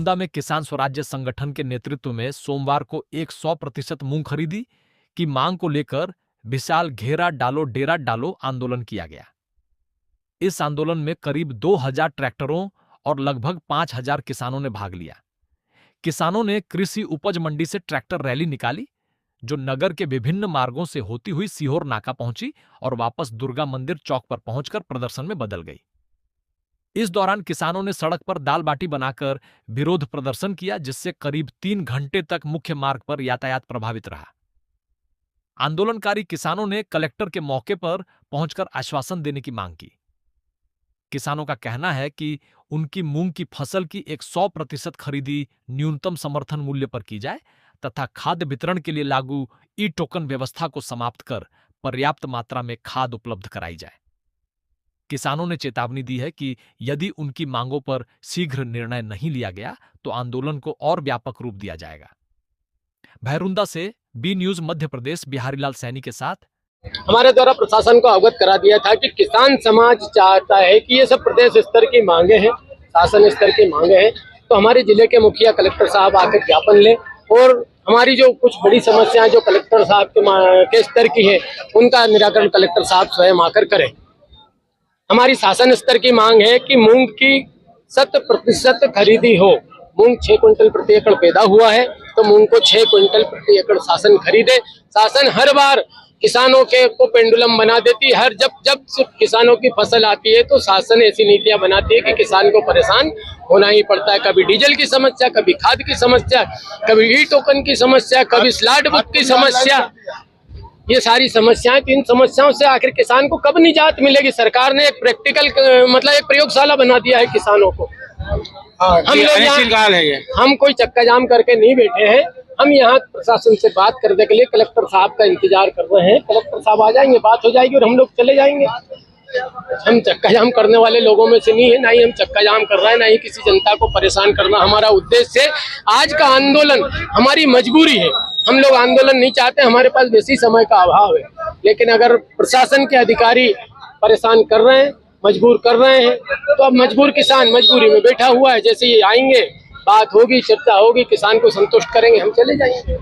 भैरुंदा में किसान स्वराज्य संगठन के नेतृत्व में सोमवार को 100% मूंग खरीदी की मांग को लेकर विशाल घेरा डालो डेरा डालो आंदोलन किया गया। इस आंदोलन में करीब 2000 ट्रैक्टरों और लगभग 5000 किसानों ने भाग लिया। किसानों ने कृषि उपज मंडी से ट्रैक्टर रैली निकाली, जो नगर के विभिन्न मार्गों से होती हुई सीहोर नाका पहुंची और वापस दुर्गा मंदिर चौक पर पहुंचकर प्रदर्शन में बदल गई। इस दौरान किसानों ने सड़क पर दाल बाटी बनाकर विरोध प्रदर्शन किया, जिससे करीब 3 घंटे तक मुख्य मार्ग पर यातायात प्रभावित रहा। आंदोलनकारी किसानों ने कलेक्टर के मौके पर पहुंचकर आश्वासन देने की मांग की। किसानों का कहना है कि उनकी मूंग की फसल की 100% खरीदी न्यूनतम समर्थन मूल्य पर की जाए तथा खाद्य वितरण के लिए लागू ई टोकन व्यवस्था को समाप्त कर पर्याप्त मात्रा में खाद उपलब्ध कराई जाए। किसानों ने चेतावनी दी है कि यदि उनकी मांगों पर शीघ्र निर्णय नहीं लिया गया तो आंदोलन को और व्यापक रूप दिया जाएगा। भैरुंदा से बी न्यूज मध्य प्रदेश बिहारीलाल सैनी के साथ। हमारे द्वारा प्रशासन को अवगत करा दिया था कि किसान समाज चाहता है कि ये सब प्रदेश स्तर की मांगे हैं, शासन स्तर की मांगे हैं, तो हमारे जिले के मुखिया कलेक्टर साहब आकर ज्ञापन लें और हमारी जो कुछ बड़ी समस्याएं जो कलेक्टर साहब के स्तर की है उनका निराकरण कलेक्टर साहब स्वयं आकर करें। हमारी शासन स्तर की मांग है कि मूंग की 100% खरीदी हो। मूंग 6 क्विंटल प्रति एकड़ पैदा हुआ है तो मूंग को 6 क्विंटल प्रति एकड़ शासन खरीदे। शासन हर बार किसानों के को पेंडुलम बना देती है। जब किसानों की फसल आती है तो शासन ऐसी नीतियां बनाती है कि किसान को परेशान होना ही पड़ता है। कभी डीजल की समस्या, कभी खाद की समस्या, कभी ई टोकन की समस्या, कभी स्लॉट बुक की समस्या, ये सारी समस्याएं। तो इन समस्याओं से आखिर किसान को कब निजात मिलेगी? सरकार ने एक प्रैक्टिकल मतलब एक प्रयोगशाला बना दिया है किसानों को। हम लोग यहाँ हम कोई चक्का जाम करके नहीं बैठे हैं। हम यहाँ प्रशासन से बात करने के लिए कलेक्टर साहब का इंतजार कर रहे हैं। कलेक्टर साहब आ जाएंगे, बात हो जाएगी और हम लोग चले जाएंगे। हम चक्का जाम करने वाले लोगों में से नहीं है, ना ही हम चक्का जाम कर रहे हैं, ना ही किसी जनता को परेशान करना हमारा उद्देश्य है। आज का आंदोलन हमारी मजबूरी है। हम लोग आंदोलन नहीं चाहते, हमारे पास वैसी समय का अभाव है, लेकिन अगर प्रशासन के अधिकारी परेशान कर रहे हैं, मजबूर कर रहे हैं, तो अब मजबूर किसान मजबूरी में बैठा हुआ है। जैसे ये आएंगे, बात होगी, चर्चा होगी, किसान को संतुष्ट करेंगे, हम चले जाएंगे।